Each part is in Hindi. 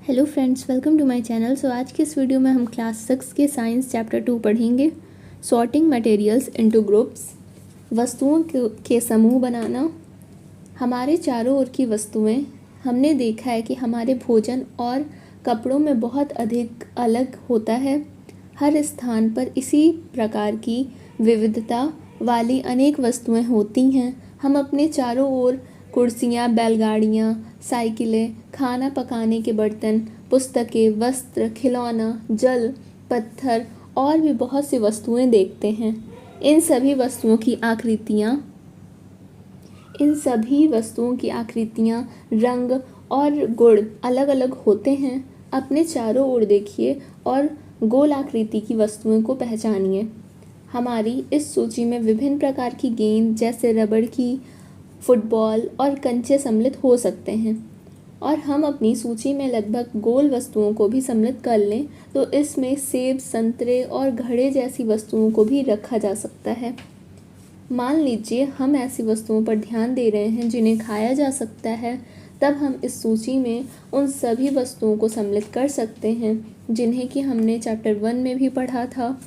Hello friends, welcome to my channel. So आज के इस वीडियो में हम क्लास 6 के साइंस चैप्टर 2 पढ़ेंगे। सॉर्टिंग मटेरियल्स इनटू ग्रुप्स, वस्तुओं के समूह बनाना। हमारे चारों ओर की वस्तुएं, हमने देखा है कि हमारे भोजन और कपड़ों में बहुत अधिक अलग होता है। हर स्थान पर इसी प्रकार की विविधता वाली अनेक वस्तुएं होती हैं। हम अपने चारों ओर कुर्सियाँ, बैलगाड़ियाँ, साइकिलें, खाना पकाने के बर्तन, पुस्तकें, वस्त्र, खिलौना, जल, पत्थर और भी बहुत सी वस्तुएं देखते हैं। इन सभी वस्तुओं की आकृतियाँ, रंग और गुण अलग अलग होते हैं। अपने चारों ओर देखिए और गोल आकृति की वस्तुओं को पहचानिए। हमारी इस सूची में विभिन्न प्रकार की गेंद जैसे रबड़ की, फुटबॉल और कंचे सम्मिलित हो सकते हैं। और हम अपनी सूची में लगभग गोल वस्तुओं को भी सम्मिलित कर लें तो इसमें सेब, संतरे और घड़े जैसी वस्तुओं को भी रखा जा सकता है। मान लीजिए हम ऐसी वस्तुओं पर ध्यान दे रहे हैं जिन्हें खाया जा सकता है, तब हम इस सूची में उन सभी वस्तुओं को सम्मिलित कर सकते हैं जिन्हें कि हमने चैप्टर 1 में भी पढ़ा था।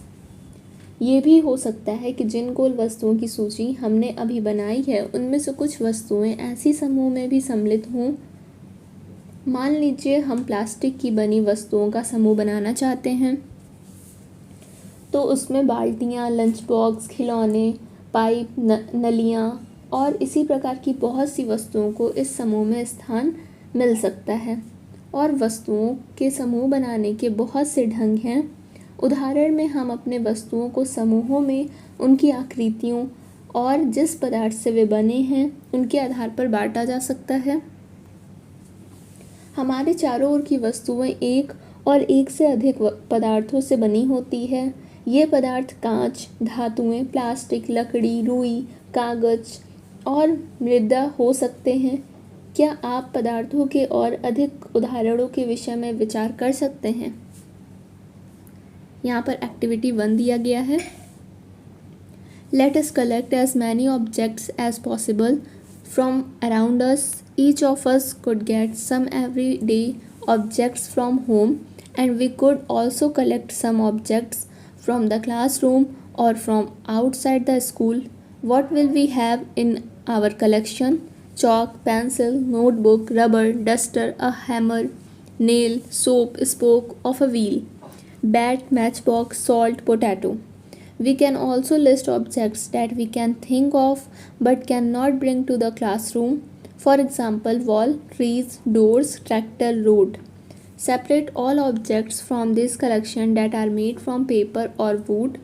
ये भी हो सकता है कि जिन गोल वस्तुओं की सूची हमने अभी बनाई है उनमें से कुछ वस्तुएं ऐसी समूह में भी सम्मिलित हों। मान लीजिए हम प्लास्टिक की बनी वस्तुओं का समूह बनाना चाहते हैं, तो उसमें बाल्टियाँ, लंच बॉक्स, खिलौने, पाइप, नलियाँ और इसी प्रकार की बहुत सी वस्तुओं को इस समूह में स्थान मिल सकता है। और वस्तुओं के समूह बनाने के बहुत से ढंग हैं। उदाहरण में हम अपने वस्तुओं को समूहों में उनकी आकृतियों और जिस पदार्थ से वे बने हैं उनके आधार पर बांटा जा सकता है। हमारे चारों ओर की वस्तुएं एक और एक से अधिक पदार्थों से बनी होती है। ये पदार्थ कांच, धातुएं, प्लास्टिक, लकड़ी, रुई, कागज और मृदा हो सकते हैं। क्या आप पदार्थों के और अधिक उदाहरणों के विषय में विचार कर सकते हैं? यहाँ पर एक्टिविटी 1 दिया गया है। Let us collect as many objects as possible from around us. Each of us could get some everyday objects from home, and we could also collect some objects from the classroom or from outside the school. What will we have in our collection? Chalk, pencil, notebook, rubber, duster, a hammer, nail, soap, spoke of a wheel, bat, matchbox, salt, potato. We can also list objects that we can think of but cannot bring to the classroom. For example, wall, trees, doors, tractor, road. Separate all objects from this collection that are made from paper or wood.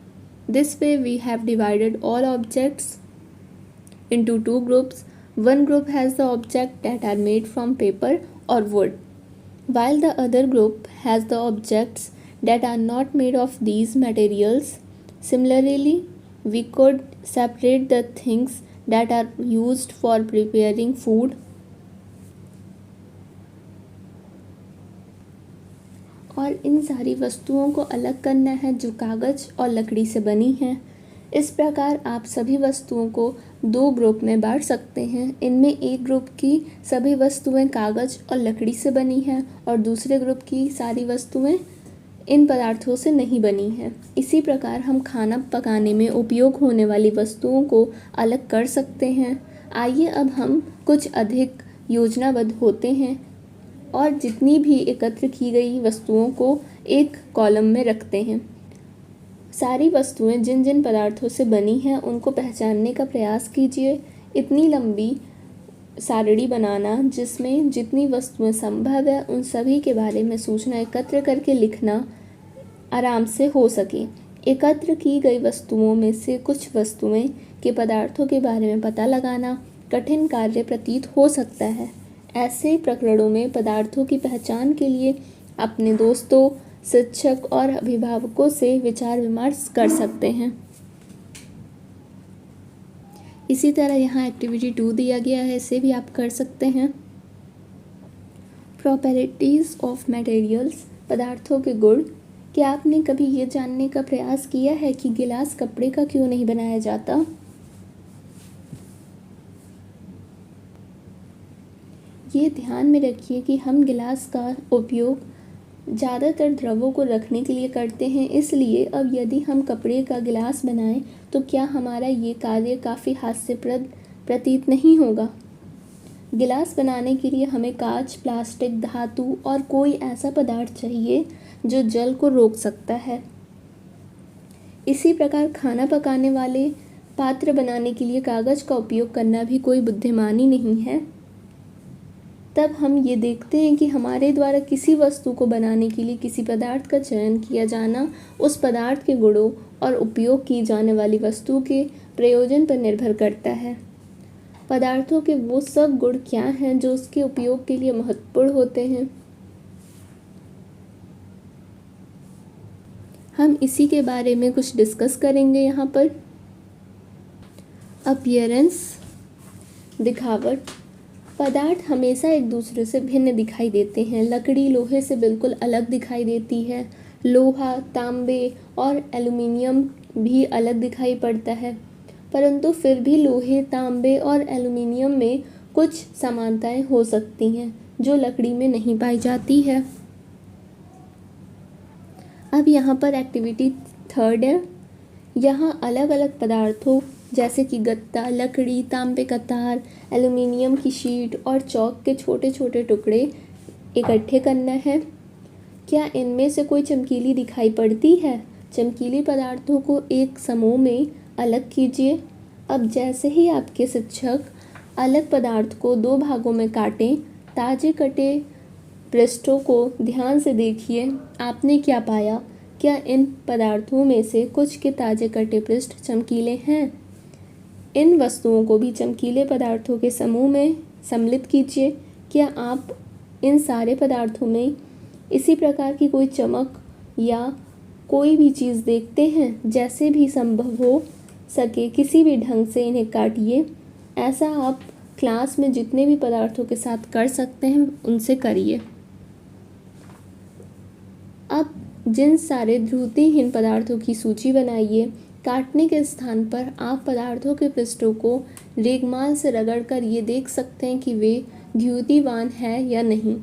This way we have divided all objects into 2 groups. One group has the objects that are made from paper or wood, while the other group has the objects that are not made of these materials. Similarly, we could separate the things that are used for preparing food. और इन सारी वस्तुओं को अलग करना है जो कागज़ और लकड़ी से बनी हैं। इस प्रकार आप सभी वस्तुओं को 2 ग्रुप में बांट सकते हैं। इनमें एक ग्रुप की सभी वस्तुएं कागज़ और लकड़ी से बनी हैं और दूसरे ग्रुप की सारी वस्तुएं इन पदार्थों से नहीं बनी है। इसी प्रकार हम खाना पकाने में उपयोग होने वाली वस्तुओं को अलग कर सकते हैं। आइए अब हम कुछ अधिक योजनाबद्ध होते हैं और जितनी भी एकत्र की गई वस्तुओं को एक कॉलम में रखते हैं। सारी वस्तुएं जिन जिन पदार्थों से बनी हैं उनको पहचानने का प्रयास कीजिए। इतनी लंबी सारणी बनाना जिसमें जितनी वस्तुएं संभव है उन सभी के बारे में सूचना एकत्र करके लिखना आराम से हो सके। एकत्र की गई वस्तुओं में से कुछ वस्तुएं के पदार्थों के बारे में पता लगाना कठिन कार्य प्रतीत हो सकता है। ऐसे प्रकरणों में पदार्थों की पहचान के लिए अपने दोस्तों, शिक्षक और अभिभावकों से विचार विमर्श कर सकते हैं। इसी तरह यहाँ एक्टिविटी 2 दिया गया है, इसे भी आप कर सकते हैं। प्रॉपर्टीज ऑफ मटेरियल्स, पदार्थों के गुण। क्या आपने कभी ये जानने का प्रयास किया है कि गिलास कपड़े का क्यों नहीं बनाया जाता? ये ध्यान में रखिए कि हम गिलास का उपयोग ज़्यादातर द्रवों को रखने के लिए करते हैं, इसलिए अब यदि हम कपड़े का गिलास बनाएं तो क्या हमारा ये कार्य काफ़ी हास्यप्रद प्रतीत नहीं होगा। गिलास बनाने के लिए हमें कांच, प्लास्टिक, धातु और कोई ऐसा पदार्थ चाहिए जो जल को रोक सकता है। इसी प्रकार खाना पकाने वाले पात्र बनाने के लिए कागज़ का उपयोग करना भी कोई बुद्धिमानी नहीं है। तब हम ये देखते हैं कि हमारे द्वारा किसी वस्तु को बनाने के लिए किसी पदार्थ का चयन किया जाना उस पदार्थ के गुणों और उपयोग की जाने वाली वस्तु के प्रयोजन पर निर्भर करता है। पदार्थों के वो सब गुण क्या हैं जो उसके उपयोग के लिए महत्वपूर्ण होते हैं। हम इसी के बारे में कुछ डिस्कस करेंगे यहाँ पर। अपीयरेंस, दिखावट। पदार्थ हमेशा एक दूसरे से भिन्न दिखाई देते हैं। लकड़ी लोहे से बिल्कुल अलग दिखाई देती है। लोहा, तांबे और एल्युमिनियम भी अलग दिखाई पड़ता है, परंतु फिर भी लोहे, तांबे और एल्युमिनियम में कुछ समानताएं हो सकती हैं जो लकड़ी में नहीं पाई जाती है। अब यहाँ पर एक्टिविटी 3 है। यहाँ अलग अलग पदार्थों जैसे कि गत्ता, लकड़ी, तांबे का तार, एल्युमिनियम की शीट और चॉक के छोटे छोटे टुकड़े इकट्ठे करना है। क्या इनमें से कोई चमकीली दिखाई पड़ती है? चमकीली पदार्थों को एक समूह में अलग कीजिए। अब जैसे ही आपके शिक्षक अलग पदार्थ को 2 भागों में काटें, ताजे कटे पृष्ठों को ध्यान से देखिए। आपने क्या पाया? क्या इन पदार्थों में से कुछ के ताजे कटे पृष्ठ चमकीले हैं? इन वस्तुओं को भी चमकीले पदार्थों के समूह में सम्मिलित कीजिए। क्या आप इन सारे पदार्थों में इसी प्रकार की कोई चमक या कोई भी चीज़ देखते हैं? जैसे भी संभव हो सके किसी भी ढंग से इन्हें काटिए। ऐसा आप क्लास में जितने भी पदार्थों के साथ कर सकते हैं उनसे करिए। अब जिन सारे ध्रुतिहीन पदार्थों की सूची बनाइए। काटने के स्थान पर आप पदार्थों के पृष्ठों को रेगमाल से रगड़कर ये देख सकते हैं कि वे द्युतिवान है या नहीं।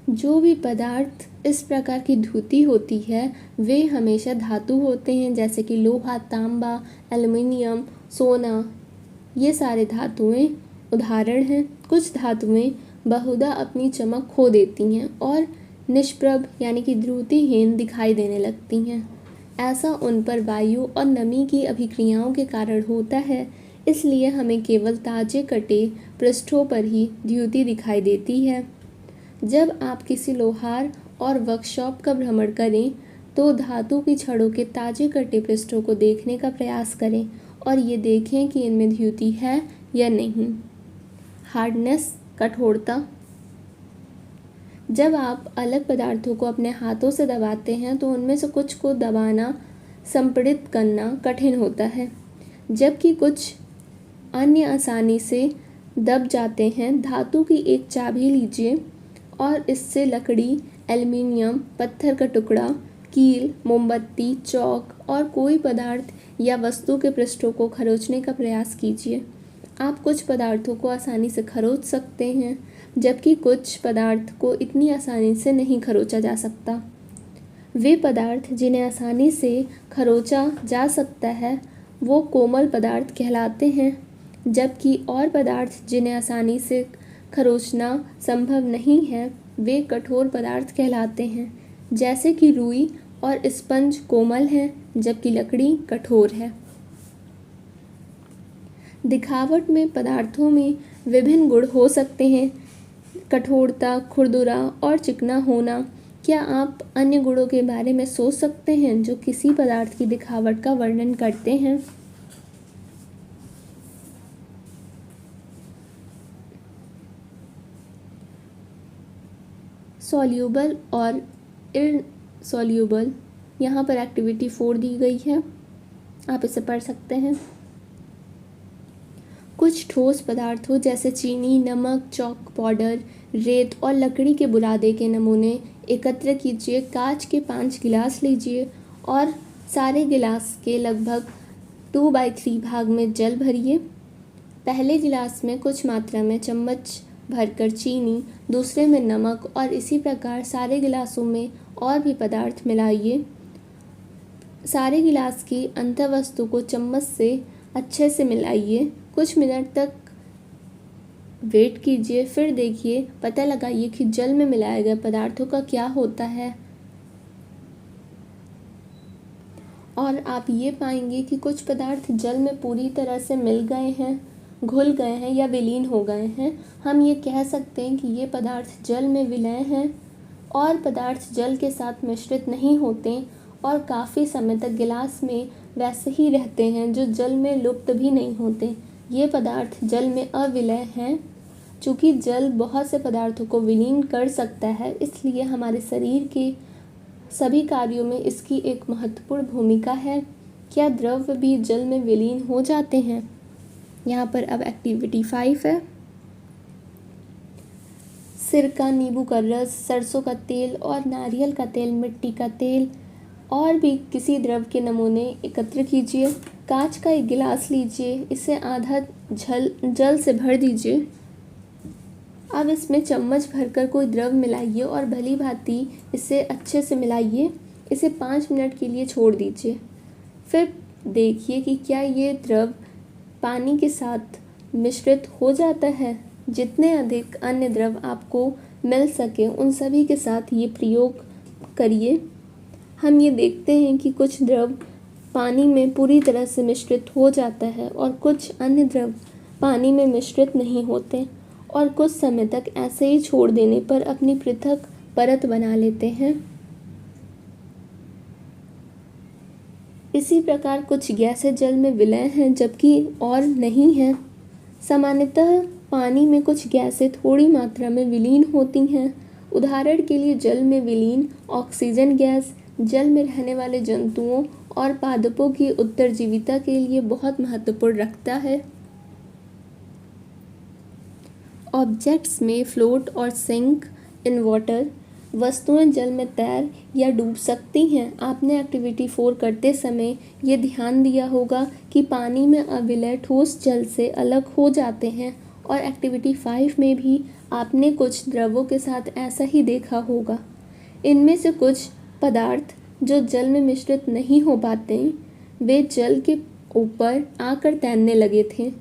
जो भी पदार्थ इस प्रकार की ध्रुति होती है वे हमेशा धातु होते हैं, जैसे कि लोहा, तांबा, एल्युमिनियम, सोना। ये सारे धातुएं उदाहरण हैं। कुछ धातुएं बहुधा अपनी चमक खो देती हैं और निष्प्रभ यानी कि ध्रुतिहीन दिखाई देने लगती हैं। ऐसा उन पर वायु और नमी की अभिक्रियाओं के कारण होता है, इसलिए हमें केवल ताजे कटे पृष्ठों पर ही द्युति दिखाई देती है। जब आप किसी लोहार और वर्कशॉप का भ्रमण करें तो धातु की छड़ों के ताजे कटे पृष्ठों को देखने का प्रयास करें और ये देखें कि इनमें द्युति है या नहीं। हार्डनेस, कठोरता। जब आप अलग पदार्थों को अपने हाथों से दबाते हैं तो उनमें से कुछ को दबाना, संपीड़ित करना कठिन होता है, जबकि कुछ अन्य आसानी से दब जाते हैं। धातु की एक चाबी लीजिए और इससे लकड़ी, एल्युमिनियम, पत्थर का टुकड़ा, कील, मोमबत्ती, चौक और कोई पदार्थ या वस्तु के पृष्ठों को खरोंचने का प्रयास कीजिए। आप कुछ पदार्थों को आसानी से खरोंच सकते हैं, जबकि कुछ पदार्थ को इतनी आसानी से नहीं खरोंचा जा सकता। वे पदार्थ जिन्हें आसानी से खरोंचा जा सकता है वो कोमल पदार्थ कहलाते हैं, जबकि और पदार्थ जिन्हें आसानी से खरोंचना संभव नहीं है वे कठोर पदार्थ कहलाते हैं। जैसे कि रुई और स्पंज कोमल हैं, जबकि लकड़ी कठोर है। दिखावट में पदार्थों में विभिन्न गुण हो सकते हैं, कठोरता, खुरदुरा और चिकना होना। क्या आप अन्य गुणों के बारे में सोच सकते हैं जो किसी पदार्थ की दिखावट का वर्णन करते हैं? सॉल्यूबल और इनसॉल्यूबल। यहाँ पर एक्टिविटी 4 दी गई है, आप इसे पढ़ सकते हैं। कुछ ठोस पदार्थों जैसे चीनी, नमक, चॉक पाउडर, रेत और लकड़ी के बुरादे के नमूने एकत्र कीजिए। कांच के 5 गिलास लीजिए और सारे गिलास के लगभग 2/3 भाग में जल भरिए। पहले गिलास में कुछ मात्रा में चम्मच भरकर चीनी, दूसरे में नमक और इसी प्रकार सारे गिलासों में और भी पदार्थ मिलाइए। सारे गिलास की अंतःवस्तु को चम्मच से अच्छे से मिलाइए। कुछ मिनट तक वेट कीजिए, फिर देखिए, पता लगाइए कि जल में मिलाए गए पदार्थों का क्या होता है। और आप ये पाएंगे कि कुछ पदार्थ जल में पूरी तरह से मिल गए हैं, घुल गए हैं या विलीन हो गए हैं। हम ये कह सकते हैं कि ये पदार्थ जल में विलय हैं और पदार्थ जल के साथ मिश्रित नहीं होते और काफ़ी समय तक गिलास में वैसे ही रहते हैं, जो जल में लुप्त भी नहीं होते। ये पदार्थ जल में अविलय हैं। चूँकि जल बहुत से पदार्थों को विलीन कर सकता है, इसलिए हमारे शरीर के सभी कार्यों में इसकी एक महत्वपूर्ण भूमिका है। क्या द्रव्य भी जल में विलीन हो जाते हैं? यहाँ पर अब एक्टिविटी 5 है। सिरका, नींबू का रस, सरसों का तेल और नारियल का तेल, मिट्टी का तेल और भी किसी द्रव के नमूने एकत्र कीजिए। कांच का एक गिलास लीजिए, इसे आधा जल से भर दीजिए। अब इसमें चम्मच भरकर कोई द्रव मिलाइए और भली भांति इसे अच्छे से मिलाइए। इसे 5 मिनट के लिए छोड़ दीजिए। फिर देखिए कि क्या ये द्रव पानी के साथ मिश्रित हो जाता है। जितने अधिक अन्य द्रव आपको मिल सके उन सभी के साथ ये प्रयोग करिए। हम ये देखते हैं कि कुछ द्रव पानी में पूरी तरह से मिश्रित हो जाता है और कुछ अन्य द्रव पानी में मिश्रित नहीं होते और कुछ समय तक ऐसे ही छोड़ देने पर अपनी पृथक परत बना लेते हैं। इसी प्रकार कुछ गैसें जल में विलय हैं जबकि और नहीं हैं। सामान्यतः पानी में कुछ गैसें थोड़ी मात्रा में विलीन होती हैं। उदाहरण के लिए जल में विलीन ऑक्सीजन गैस जल में रहने वाले जंतुओं और पादपों की उत्तरजीविता के लिए बहुत महत्वपूर्ण रखता है। ऑब्जेक्ट्स में फ्लोट और सिंक इन वाटर, वस्तुएं जल में तैर या डूब सकती हैं। आपने एक्टिविटी 4 करते समय ये ध्यान दिया होगा कि पानी में अविलय ठोस जल से अलग हो जाते हैं और एक्टिविटी 5 में भी आपने कुछ द्रवों के साथ ऐसा ही देखा होगा। इनमें से कुछ पदार्थ जो जल में मिश्रित नहीं हो पाते, वे जल के ऊपर आकर तैरने लगे थे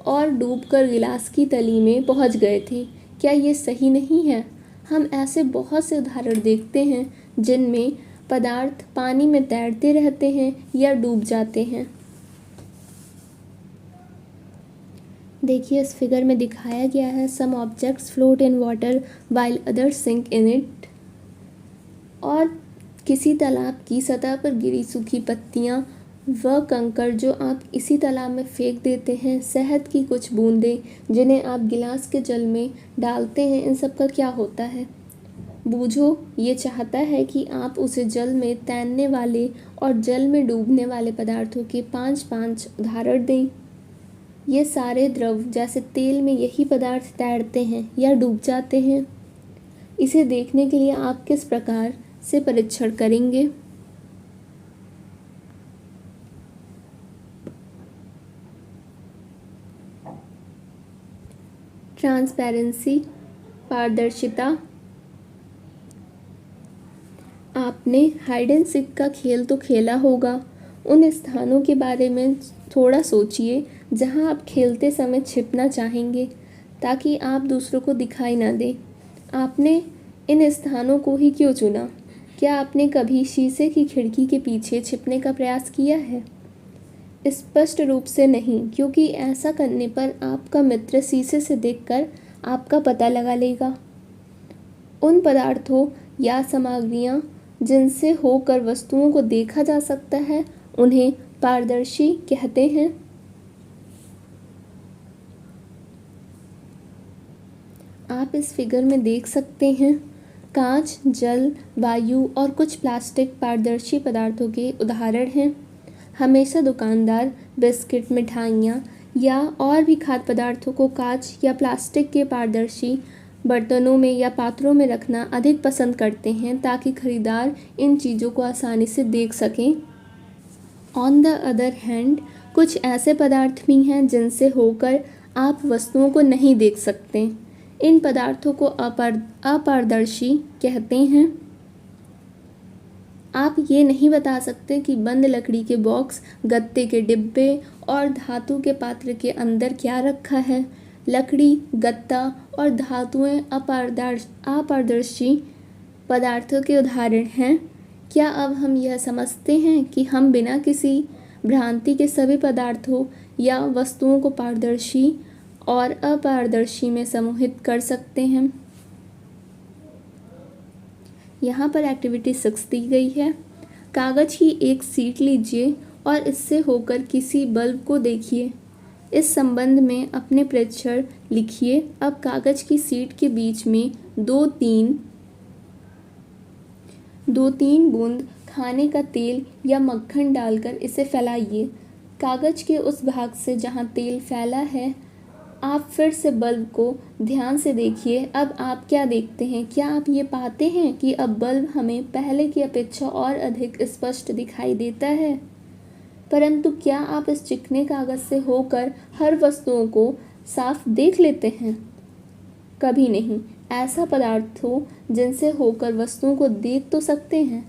और डूबकर गिलास की तली में पहुंच गए थे। क्या ये सही नहीं है? हम ऐसे बहुत से उदाहरण देखते हैं जिनमें पदार्थ पानी में तैरते रहते हैं या डूब जाते हैं। देखिए, इस फिगर में दिखाया गया है some objects float in water while others sink in it. और किसी तालाब की सतह पर गिरी सूखी पत्तियां व कंकड़ जो आप इसी तालाब में फेंक देते हैं, शहद की कुछ बूंदें जिन्हें आप गिलास के जल में डालते हैं, इन सब का क्या होता है? बूझो ये चाहता है कि आप उसे जल में तैरने वाले और जल में डूबने वाले पदार्थों के 5-5 उदाहरण दें। ये सारे द्रव जैसे तेल में यही पदार्थ तैरते हैं या डूब जाते हैं। इसे देखने के लिए आप किस प्रकार से परीक्षण करेंगे? ट्रांसपेरेंसी, पारदर्शिता। आपने हाइड एंड सीक का खेल तो खेला होगा। उन स्थानों के बारे में थोड़ा सोचिए जहां आप खेलते समय छिपना चाहेंगे ताकि आप दूसरों को दिखाई ना दें। आपने इन स्थानों को ही क्यों चुना? क्या आपने कभी शीशे की खिड़की के पीछे छिपने का प्रयास किया है? स्पष्ट रूप से नहीं, क्योंकि ऐसा करने पर आपका मित्र शीशे से देखकर आपका पता लगा लेगा। उन पदार्थों या सामग्रियां जिनसे होकर वस्तुओं को देखा जा सकता है उन्हें पारदर्शी कहते हैं। आप इस फिगर में देख सकते हैं कांच, जल, वायु और कुछ प्लास्टिक पारदर्शी पदार्थों के उदाहरण हैं। हमेशा दुकानदार बिस्किट, मिठाइयाँ या और भी खाद्य पदार्थों को कांच या प्लास्टिक के पारदर्शी बर्तनों में या पात्रों में रखना अधिक पसंद करते हैं ताकि खरीदार इन चीज़ों को आसानी से देख सकें। ऑन द अदर हैंड, कुछ ऐसे पदार्थ भी हैं जिनसे होकर आप वस्तुओं को नहीं देख सकते। इन पदार्थों को अपारदर्शी कहते हैं। आप ये नहीं बता सकते कि बंद लकड़ी के बॉक्स, गत्ते के डिब्बे और धातु के पात्र के अंदर क्या रखा है। लकड़ी, गत्ता और धातुएं अपारदर्शी पदार्थों के उदाहरण हैं। क्या अब हम यह समझते हैं कि हम बिना किसी भ्रांति के सभी पदार्थों या वस्तुओं को पारदर्शी और अपारदर्शी में समूहित कर सकते हैं। यहाँ पर एक्टिविटी 6 दी गई है। कागज की एक शीट लीजिए और इससे होकर किसी बल्ब को देखिए। इस संबंध में अपने प्रेक्षण लिखिए। अब कागज की शीट के बीच में दो तीन बूंद खाने का तेल या मक्खन डालकर इसे फैलाइए। कागज के उस भाग से जहाँ तेल फैला है आप फिर से बल्ब को ध्यान से देखिए। अब आप क्या देखते हैं? क्या आप ये पाते हैं कि अब बल्ब हमें पहले की अपेक्षा और अधिक स्पष्ट दिखाई देता है? परंतु क्या आप इस चिकने कागज से होकर हर वस्तुओं को साफ देख लेते हैं? कभी नहीं। ऐसा पदार्थों जिनसे होकर वस्तुओं को देख तो सकते हैं,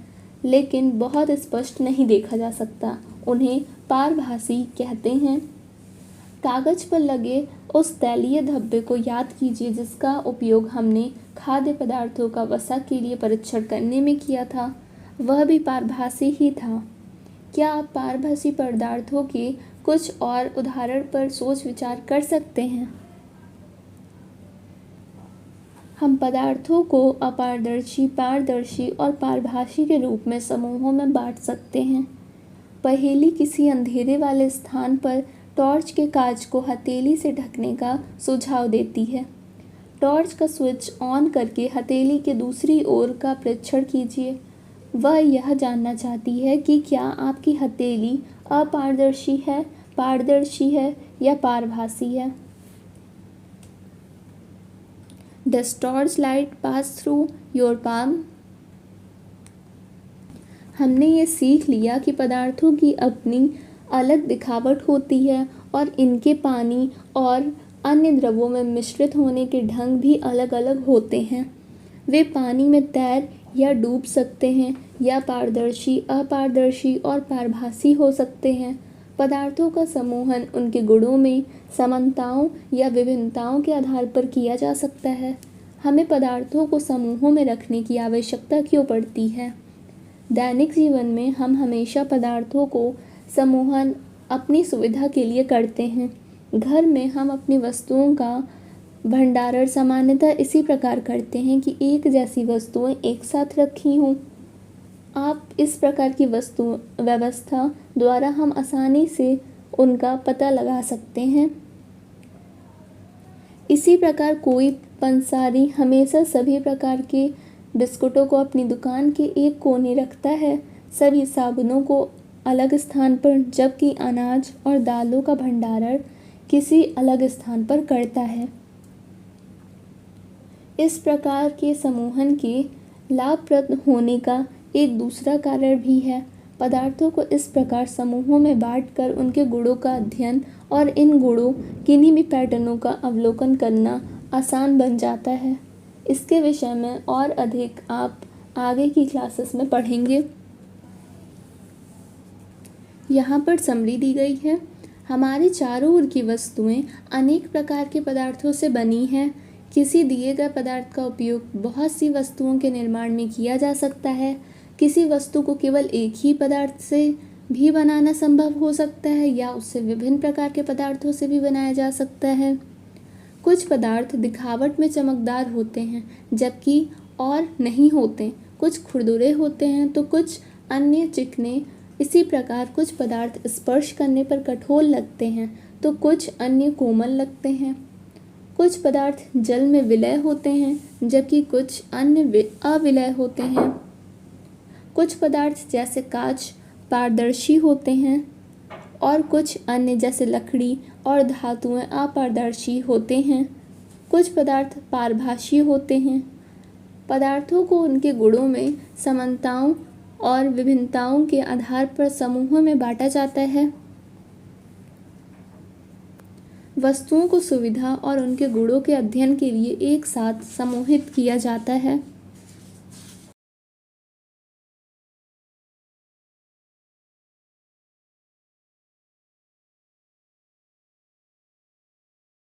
लेकिन बहुत स्पष्ट नहीं देखा जा सकता, उन्हें पारभासी कहते हैं। कागज पर लगे उस तैलीय धब्बे को याद कीजिए जिसका उपयोग हमने खाद्य पदार्थों का वसा के लिए परीक्षण करने में किया था। वह भी पारभासी ही था। क्या आप पारभासी पदार्थों के कुछ और उदाहरण पर सोच विचार कर सकते हैं? हम पदार्थों को अपारदर्शी, पारदर्शी और पारभासी के रूप में समूहों में बांट सकते हैं। पहेली किसी अंधेरे वाले स्थान पर टॉर्च के कांच को हथेली से ढकने का सुझाव देती है। टॉर्च का स्विच ऑन करके हथेली के दूसरी ओर का परीक्षण कीजिए। वह यह जानना चाहती है कि क्या आपकी हथेली अपारदर्शी है, पारदर्शी है या पारभासी है। Does torch light pass through your palm? हमने ये सीख लिया कि पदार्थों की अपनी अलग दिखावट होती है और इनके पानी और अन्य द्रवों में मिश्रित होने के ढंग भी अलग अलग होते हैं। वे पानी में तैर या डूब सकते हैं या पारदर्शी, अपारदर्शी और पारभासी हो सकते हैं। पदार्थों का समूहन उनके गुणों में समानताओं या विभिन्नताओं के आधार पर किया जा सकता है। हमें पदार्थों को समूहों में रखने की आवश्यकता क्यों पड़ती है? दैनिक जीवन में हम हमेशा पदार्थों को समूहन अपनी सुविधा के लिए करते हैं। घर में हम अपनी वस्तुओं का भंडारण सामान्यतः इसी प्रकार करते हैं कि एक जैसी वस्तुएं एक साथ रखी हों। आप इस प्रकार की वस्तु व्यवस्था द्वारा हम आसानी से उनका पता लगा सकते हैं। इसी प्रकार कोई पंसारी हमेशा सभी प्रकार के बिस्कुटों को अपनी दुकान के एक कोने रखता है, सभी साबुनों को अलग स्थान पर, जबकि अनाज और दालों का भंडारण किसी अलग स्थान पर करता है। इस प्रकार के समूहन के लाभप्रद होने का एक दूसरा कारण भी है। पदार्थों को इस प्रकार समूहों में बांटकर उनके गुणों का अध्ययन और इन गुणों किन्हीं भी पैटर्नों का अवलोकन करना आसान बन जाता है। इसके विषय में और अधिक आप आगे की क्लासेस में पढ़ेंगे। यहाँ पर समरी दी गई है। हमारे चारों ओर की वस्तुएं अनेक प्रकार के पदार्थों से बनी हैं। किसी दिए गए पदार्थ का उपयोग बहुत सी वस्तुओं के निर्माण में किया जा सकता है। किसी वस्तु को केवल एक ही पदार्थ से भी बनाना संभव हो सकता है या उससे विभिन्न प्रकार के पदार्थों से भी बनाया जा सकता है। कुछ पदार्थ दिखावट में चमकदार होते हैं जबकि और नहीं होते। कुछ खुरदुरे होते हैं तो कुछ अन्य चिकने। इसी प्रकार कुछ पदार्थ स्पर्श करने पर कठोर लगते हैं तो कुछ अन्य कोमल लगते हैं। कुछ पदार्थ जल में विलय होते हैं जबकि कुछ अन्य अविलय होते हैं। कुछ पदार्थ जैसे कांच पारदर्शी होते हैं और कुछ अन्य जैसे लकड़ी और धातुएं अपारदर्शी होते हैं। कुछ पदार्थ पारभासी होते हैं। पदार्थों को उनके गुणों में समानताओं और विभिन्नताओं के आधार पर समूहों में बांटा जाता है। वस्तुओं को सुविधा और उनके गुणों के अध्ययन के लिए एक साथ समूहित किया जाता है।